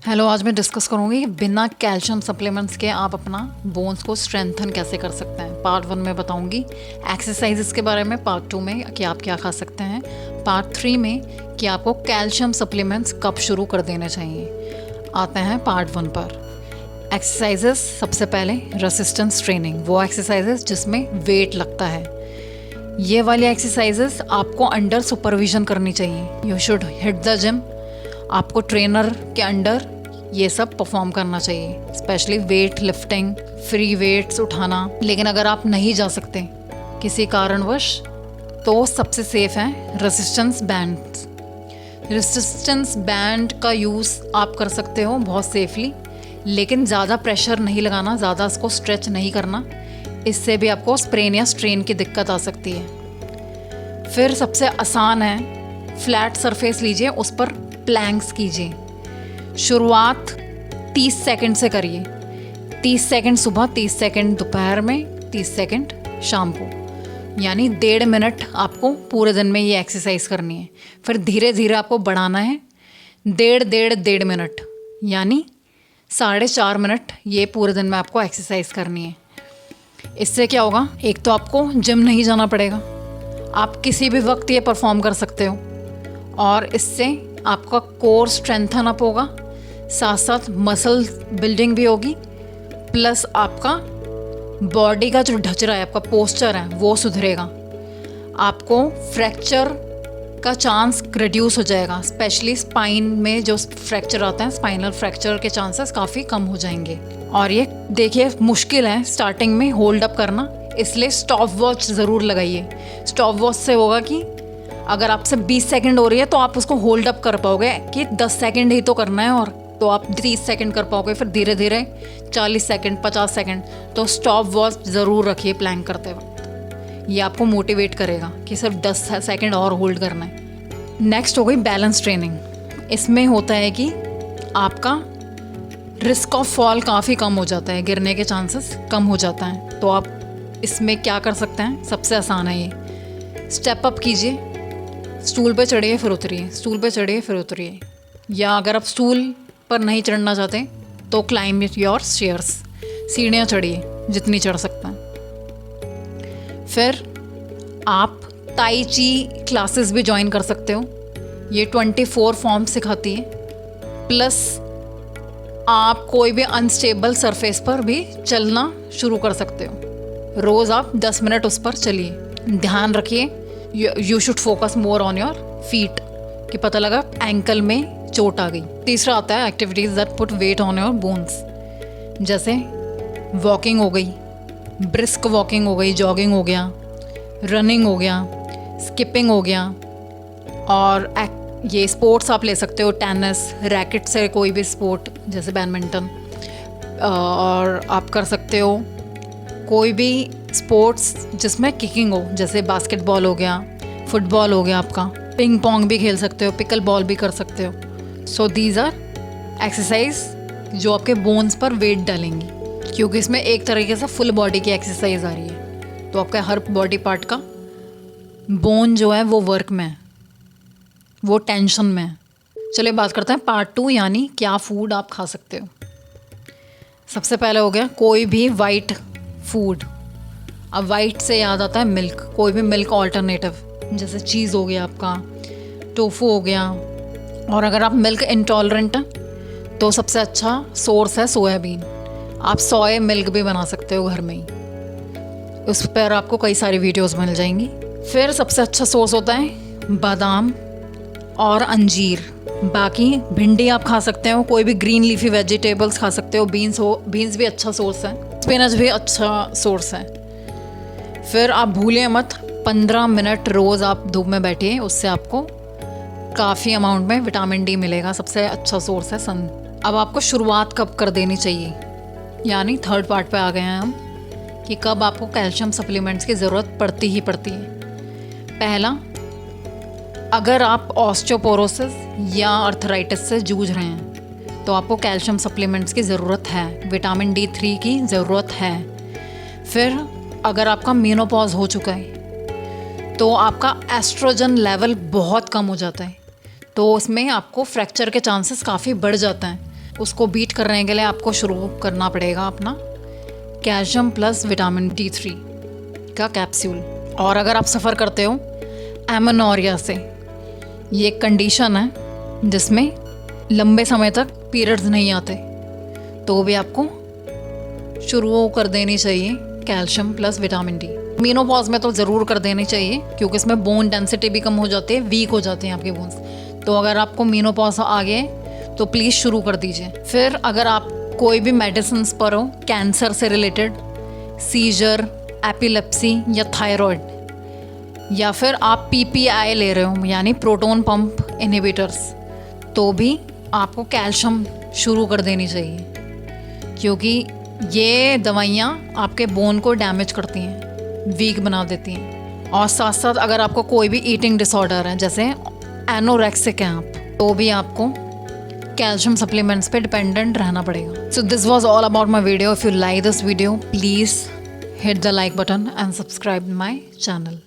Hello, आज मैं discuss करूंगी बिना कैल्शियम सप्लीमेंट्स के आप अपना बोन्स को स्ट्रेंथन कैसे कर सकते हैं। पार्ट 1 में बताऊंगी एक्सरसाइजेस के बारे में, पार्ट 2 में कि आप क्या खा सकते हैं, पार्ट 3 में कि आपको कैल्शियम सप्लीमेंट्स कब शुरू कर देने चाहिए। आते हैं पार्ट 1 पर। एक्सरसाइजेस, सबसे पहले रेसिस्टेंस ट्रेनिंग, वो एक्सरसाइजेस जिसमें वेट लगता है। ये वाली एक्सरसाइजेस आपको अंडर सुपरविजन करनी चाहिए। You should hit the gym. आपको ट्रेनर के अंडर ये सब परफॉर्म करना चाहिए, specially weight lifting, free weights उठाना। लेकिन अगर आप नहीं जा सकते किसी कारणवश, तो सबसे सेफ है रेसिस्टेंस बैंड। रेसिस्टेंस बैंड का यूज़ आप कर सकते हो बहुत सेफली, लेकिन ज़्यादा प्रेशर नहीं लगाना, ज़्यादा इसको स्ट्रेच नहीं करना, इससे भी आपको स्प्रेन या स्ट्रेन की दिक्कत आ सकती है। फिर सबसे आसान है, फ्लैट सरफेस लीजिए, उस पर प्लैंक्स कीजिए। शुरुआत 30 सेकंड से करिए। 30 सेकंड सुबह, 30 सेकंड दोपहर में, 30 सेकंड शाम को, यानी 1.5 मिनट आपको पूरे दिन में ये एक्सरसाइज करनी है। फिर धीरे धीरे आपको बढ़ाना है, 1.5 मिनट, यानी 4.5 मिनट ये पूरे दिन में आपको एक्सरसाइज करनी है। इससे क्या होगा, एक तो आपको जिम नहीं जाना पड़ेगा, आप किसी भी वक्त ये परफॉर्म कर सकते हो, और इससे आपका कोर स्ट्रेंथन अप होगा, साथ साथ मसल बिल्डिंग भी होगी, प्लस आपका बॉडी का जो ढचरा है, आपका पोस्चर है, वो सुधरेगा। आपको फ्रैक्चर का चांस रिड्यूस हो जाएगा, स्पेशली स्पाइन में जो फ्रैक्चर आता है, स्पाइनल फ्रैक्चर के चांसेस काफ़ी कम हो जाएंगे। और ये देखिए मुश्किल है स्टार्टिंग में होल्ड अप करना, इसलिए स्टॉप वॉच ज़रूर लगाइए। स्टॉप वॉच से होगा कि अगर आपसे 20 सेकंड हो रही है तो आप उसको होल्ड अप कर पाओगे कि 10 सेकंड ही तो करना है, और तो आप 30 सेकंड कर पाओगे। फिर धीरे धीरे 40 सेकंड, 50 सेकंड। तो स्टॉप वॉच ज़रूर रखिए प्लैंक करते वक्त, ये आपको मोटिवेट करेगा कि सिर्फ 10 सेकंड और होल्ड करना है। नेक्स्ट हो गई बैलेंस ट्रेनिंग। इसमें होता है कि आपका रिस्क ऑफ फॉल काफ़ी कम हो जाता है, गिरने के चांसेस कम हो जाता है। तो आप इसमें क्या कर सकते हैं, सबसे आसान है ये, स्टेप अप कीजिए, स्टूल पे चढ़िए फिर उतरिए, स्टूल पे चढ़िए फिर उतरिए। या अगर आप स्टूल पर नहीं चढ़ना चाहते तो क्लाइंब योर स्टेयर्स, सीढ़ियाँ चढ़िए जितनी चढ़ सकते हैं। फिर आप ताई ची क्लासेस भी ज्वाइन कर सकते हो, ये 24 फॉर्म सिखाती है। प्लस आप कोई भी अनस्टेबल सरफेस पर भी चलना शुरू कर सकते हो। रोज़ आप 10 मिनट उस पर चलिए। ध्यान रखिए, you should focus more on your feet, कि पता लगा एंकल में चोट आ गई। तीसरा आता है activities that put weight on your bones, जैसे वॉकिंग हो गई, ब्रिस्क वॉकिंग हो गई, जॉगिंग हो गया, रनिंग हो गया, स्किपिंग हो गया। और ये स्पोर्ट्स आप ले सकते हो, टेनिस, रैकेट से कोई भी स्पोर्ट जैसे बैडमिंटन, और आप कर सकते हो कोई भी स्पोर्ट्स जिसमें किकिंग हो, जैसे बास्केटबॉल हो गया, फुटबॉल हो गया, आपका पिंग पोंग भी खेल सकते हो, पिकल बॉल भी कर सकते हो। सो दीज आर एक्सरसाइज जो आपके बोन्स पर वेट डालेंगी, क्योंकि इसमें एक तरीके से फुल बॉडी की एक्सरसाइज आ रही है। तो आपका हर बॉडी पार्ट का बोन जो है वो वर्क में है, वो टेंशन में है। चलिए बात करते हैं पार्ट 2, यानी क्या फूड आप खा सकते हो। सबसे पहले हो गया कोई भी वाइट फूड। अब वाइट से याद आता है मिल्क, कोई भी मिल्क ऑल्टरनेटिव, जैसे चीज़ हो गया, आपका टोफू हो गया। और अगर आप मिल्क इंटॉलरेंट हैं तो सबसे अच्छा सोर्स है सोयाबीन। आप सोया मिल्क भी बना सकते हो घर में ही, उस पर आपको कई सारी वीडियोस मिल जाएंगी। फिर सबसे अच्छा सोर्स होता है बादाम और अंजीर। बाकी भिंडी आप खा सकते हो, कोई भी ग्रीन लीफी वेजिटेबल्स खा सकते हो, बीन्स भी अच्छा सोर्स है, स्पिनच भी अच्छा सोर्स है। फिर आप भूलिए मत, 15 मिनट रोज़ आप धूप में बैठिए, उससे आपको काफ़ी अमाउंट में विटामिन डी मिलेगा। सबसे अच्छा सोर्स है सन। अब आपको शुरुआत कब कर देनी चाहिए, यानी थर्ड पार्ट पे आ गए हैं हम, कि कब आपको कैल्शियम सप्लीमेंट्स की ज़रूरत पड़ती ही पड़ती है। पहला, अगर आप ऑस्टियोपोरोसिस या अर्थराइटिस से जूझ रहे हैं तो आपको कैल्शियम सप्लीमेंट्स की ज़रूरत है, विटामिन D3 की ज़रूरत है। फिर अगर आपका मेनोपॉज हो चुका है तो आपका एस्ट्रोजन लेवल बहुत कम हो जाता है, तो उसमें आपको फ्रैक्चर के चांसेस काफ़ी बढ़ जाते हैं। उसको बीट करने के लिए आपको शुरू करना पड़ेगा अपना कैल्शियम प्लस विटामिन D3 का कैप्सूल। और अगर आप सफ़र करते हो एमेनोरिया से, ये एक कंडीशन है जिसमें लंबे समय तक पीरियड्स नहीं आते, तो भी आपको शुरू कर देनी चाहिए calcium plus vitamin D. Menopause में तो ज़रूर कर देनी चाहिए क्योंकि इसमें बोन डेंसिटी भी कम हो जाती है, वीक हो जाते हैं आपके बोन्स। तो अगर आपको मीनोपॉज आ गए तो प्लीज़ शुरू कर दीजिए। फिर अगर आप कोई भी मेडिसिन पर हो, कैंसर से रिलेटेड, सीजर, एपिलेप्सी या थायराइड, या फिर आप PPI ले रहे हो यानी प्रोटोन पंप इनहिबिटर्स, तो भी आपको कैल्शियम शुरू कर देनी चाहिए क्योंकि ये दवाइयाँ आपके बोन को डैमेज करती हैं, वीक बना देती हैं। और साथ साथ अगर आपको कोई भी ईटिंग डिसऑर्डर है, जैसे एनोरेक्सिक हैं आप, तो भी आपको कैल्शियम सप्लीमेंट्स पे डिपेंडेंट रहना पड़ेगा। So this was all about my video. If you like this video, please hit the like button and subscribe my channel.